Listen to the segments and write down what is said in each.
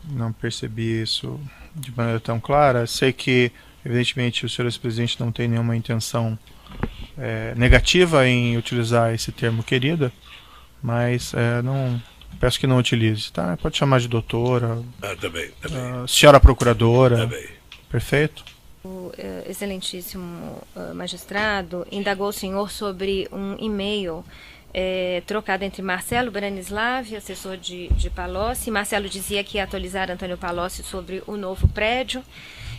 não percebi isso de maneira tão clara. Sei que, evidentemente, o senhor ex-presidente não tem nenhuma intenção negativa em utilizar esse termo querida, mas não, peço que não utilize, tá? Pode chamar de doutora, Tá bem, tá bem. senhora procuradora, Tá bem. perfeito? O excelentíssimo magistrado indagou o senhor sobre um e-mail trocado entre Marcelo Branislav, assessor de Palocci. Marcelo dizia que ia atualizar Antônio Palocci sobre o novo prédio.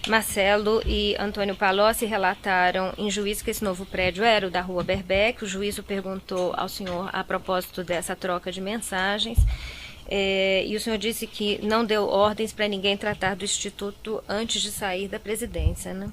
Marcelo e Antônio Palocci relataram em juízo que esse novo prédio era o da Rua Berbeck. O juízo perguntou ao senhor a propósito dessa troca de mensagens. E o senhor disse que não deu ordens para ninguém tratar do Instituto antes de sair da presidência, né?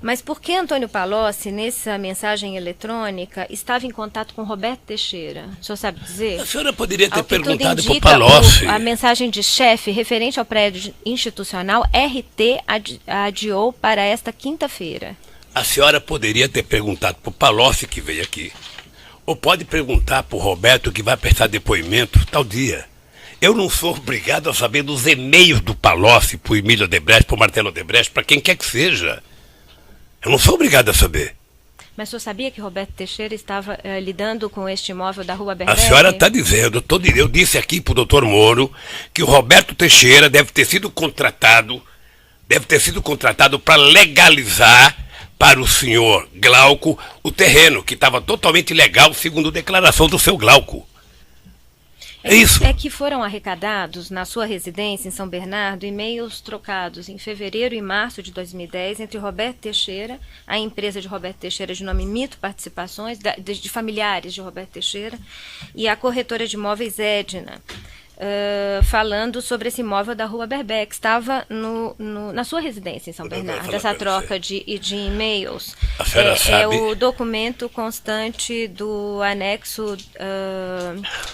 Mas por que Antônio Palocci, nessa mensagem eletrônica, estava em contato com Roberto Teixeira? O senhor sabe dizer? A senhora poderia ter Ao que tudo perguntado para o indica, Palocci. a mensagem de chefe referente ao prédio institucional RT adiou para esta quinta-feira. A senhora poderia ter perguntado para o Palocci que veio aqui. Ou pode perguntar para o Roberto que vai prestar depoimento tal dia. Eu não sou obrigado a saber dos e-mails do Palocci para o Emílio Odebrecht, para o Marcelo Odebrecht, para quem quer que seja. Eu não sou obrigado a saber. Mas o senhor sabia que Roberto Teixeira estava lidando com este imóvel da Rua A Berbeck? senhora está dizendo, eu disse aqui para o doutor Moro que o Roberto Teixeira deve ter sido contratado para legalizar para o senhor Glauco o terreno, que estava totalmente legal, segundo a declaração do seu Glauco. É isso. É que foram arrecadados na sua residência em São Bernardo e-mails trocados em fevereiro e março de 2010 entre Roberto Teixeira, a empresa de Roberto Teixeira de nome Mito Participações, de familiares de Roberto Teixeira, e a corretora de imóveis Edna, falando sobre esse imóvel da Rua Berbeck. Estava na sua residência em São Bernardo, essa troca de e-mails. A senhora sabe? É o documento constante do anexo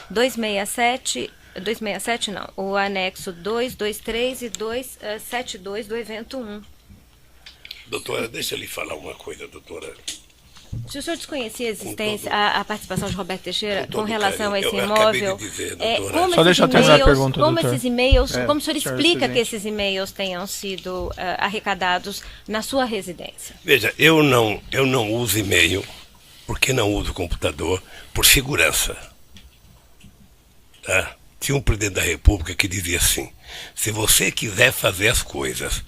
267 não, o anexo 223 e 272 do evento 1. Doutora, deixa eu lhe falar uma coisa, doutora. Se o senhor desconhecia a existência, a participação de Roberto Teixeira com relação a esse eu acabei imóvel, de dizer, doutora. como Só deixa eu terminar a e-mails, pergunta, como doutor. esses e-mails, como o senhor senhor explica que presidente. esses e-mails tenham sido arrecadados na sua residência? Veja, eu não uso e-mail, porque não uso computador, por segurança. Tá? Tinha um presidente da República que dizia assim: se você quiser fazer as coisas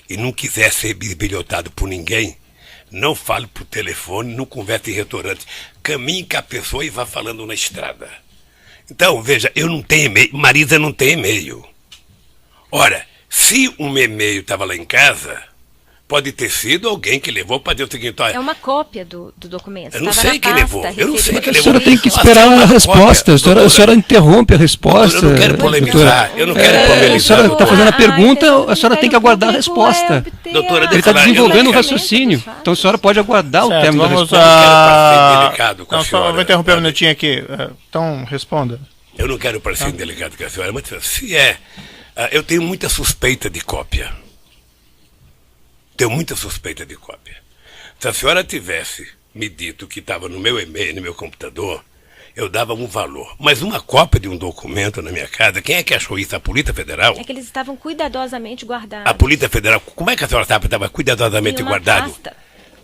e não quiser ser bisbilhotado por ninguém, não fale por telefone, não converse em restaurante. Caminhe com a pessoa e vá falando na estrada. Então, veja, eu não tenho e-mail, Marisa não tem e-mail. Ora, se um e-mail estava lá em casa, pode ter sido alguém que levou para dizer o seguinte: olha, É uma cópia do documento. eu não Estava sei na quem pasta levou. Eu não sei referida quem ao levou. A senhora tem que juízo. esperar Uma a resposta. cópia, A senhora interrompe a resposta. Eu não quero polemizar. Eu não quero A polemizar. senhora está fazendo a pergunta, intenção a senhora do tem que aguardar a Ministério resposta. Público é obter Doutora, a- Ele está falar, eu desenvolvendo o não- raciocínio. Então a senhora pode aguardar o Certo, término da vamos resposta. Eu não quero parecer a... indelicado com a Não, só senhora, vou interromper um sabe? minutinho aqui. Então, responda. Eu não quero parecer indelicado com a senhora, mas se eu tenho muita suspeita de cópia. Tenho muita suspeita de cópia. Se a senhora tivesse me dito que estava no meu e-mail, no meu computador, eu dava um valor. Mas uma cópia de um documento na minha casa, quem é que achou isso? A Polícia Federal? É que eles estavam cuidadosamente guardados. A Polícia Federal, como é que a senhora sabe que estava cuidadosamente Em uma guardado? pasta.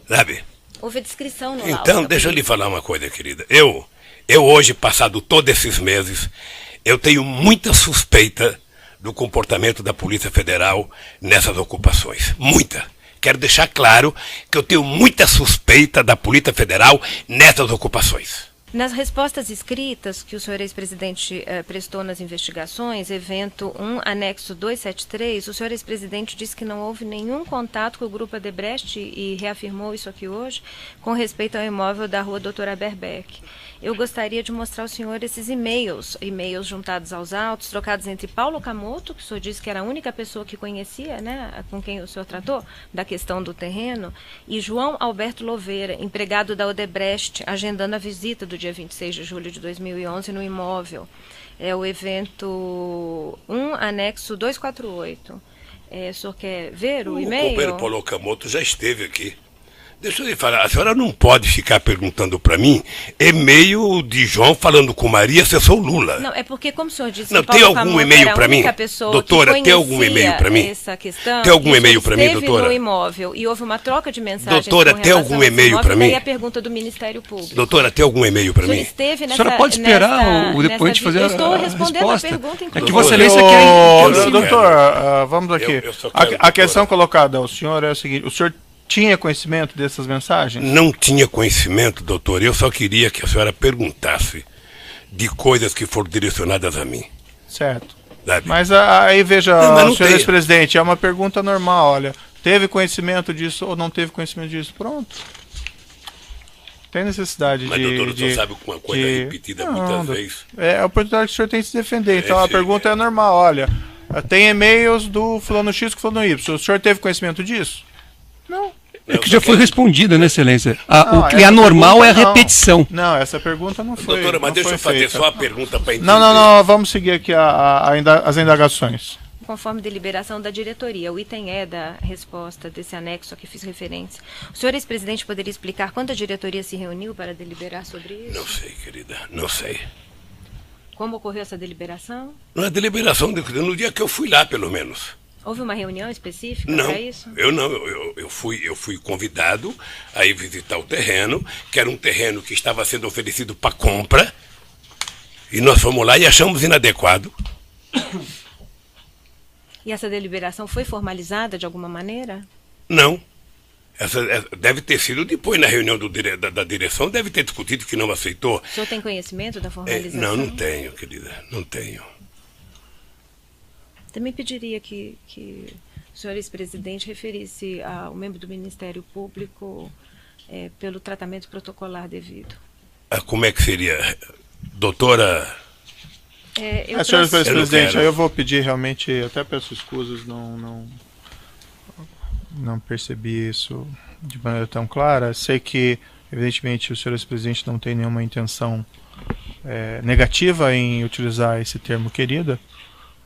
Sabe? Houve a descrição no laudo Então, da deixa eu lhe polícia. falar uma coisa, querida. Eu hoje, passado todos esses meses, eu tenho muita suspeita do comportamento da Polícia Federal nessas ocupações. Muita. Quero deixar claro que eu tenho muita suspeita da Polícia Federal nessas ocupações. Nas respostas escritas que o senhor ex-presidente prestou nas investigações, evento 1, anexo 273, o senhor ex-presidente disse que não houve nenhum contato com o Grupo Odebrecht e reafirmou isso aqui hoje, com respeito ao imóvel da Rua Doutora Berbeck. Eu gostaria de mostrar ao senhor esses e-mails juntados aos autos, trocados entre Paulo Camoto, que o senhor disse que era a única pessoa que conhecia, né, com quem o senhor tratou, da questão do terreno, e João Alberto Louveira, empregado da Odebrecht, agendando a visita do dia 26 de julho de 2011 no imóvel. É o evento 1, anexo 248. O senhor quer ver o O companheiro e-mail? Paulo Camoto já esteve aqui. Deixa eu lhe falar, a senhora não pode ficar perguntando para mim e-mail de João falando com Maria se eu sou Lula. Não, é porque, como o senhor disse, não, que Paulo tem algum Camus e-mail era a para mim? única pessoa Doutora, que tem algum e-mail para mim? Essa questão, tem algum e-mail para mim, doutora? Esteve no imóvel e houve uma troca de mensagens. Doutora, com tem relação algum a esse e-mail imóvel, para mim? daí a pergunta do Ministério Público. Doutora, tem algum e-mail para O senhor mim? esteve A nessa, senhora pode esperar o depoente fazer Eu estou a respondendo resposta. a pergunta, É inclusive. que Vossa Doutora, Excelência quer... eu não doutor, quero. vamos aqui. Eu só quero, A questão doutora. colocada ao senhor é o seguinte: o senhor tinha conhecimento dessas mensagens? Não tinha conhecimento, doutor. Eu só queria que a senhora perguntasse de coisas que foram direcionadas a mim. Certo. Sabe? Mas aí veja, Não, mas não senhor tem. ex-presidente, é uma pergunta normal, olha. Teve conhecimento disso ou não teve conhecimento disso? Pronto. Tem necessidade Mas, doutor, o senhor sabe que uma coisa é repetida muitas vezes. É a oportunidade que o senhor tem de se defender. Então a sim, pergunta é normal, olha. Tem e-mails do fulano X com fulano Y. O senhor teve conhecimento disso? Não. É que já foi respondida, né, Excelência? Não, O que é essa anormal é a pergunta não. repetição. Não, essa pergunta não foi. Doutora, mas não deixa foi eu fazer feita. só a pergunta para entender. Não, vamos seguir aqui as indagações. Conforme deliberação da diretoria. O item E da resposta desse anexo a que fiz referência. O senhor ex-presidente poderia explicar quando a diretoria se reuniu para deliberar sobre isso? Não sei, querida, não sei. Como ocorreu essa deliberação? Na deliberação, no dia que eu fui lá, pelo menos. Houve uma reunião específica Não, para isso? eu não. Eu fui convidado a ir visitar o terreno, que era um terreno que estava sendo oferecido para compra, e nós fomos lá e achamos inadequado. E essa deliberação foi formalizada de alguma maneira? Não. Essa deve ter sido depois, na reunião da direção, deve ter discutido que não aceitou. O senhor tem conhecimento da formalização? Não tenho, querida, não tenho. Também pediria que o senhor ex-presidente referisse ao membro do Ministério Público pelo tratamento protocolar devido. Como é que seria? Doutora... Senhor Eu ex-presidente, quero. aí eu vou pedir realmente, até peço escusas, não percebi isso de maneira tão clara. Sei que, evidentemente, o senhor ex-presidente não tem nenhuma intenção negativa em utilizar esse termo querida,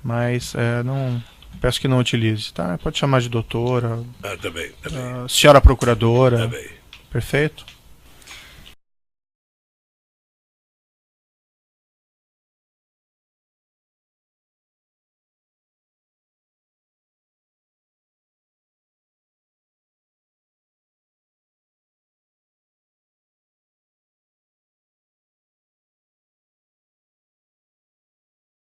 mas não peço que não utilize, tá? Pode chamar de doutora, Tá bem. senhora procuradora, Tá bem. perfeito?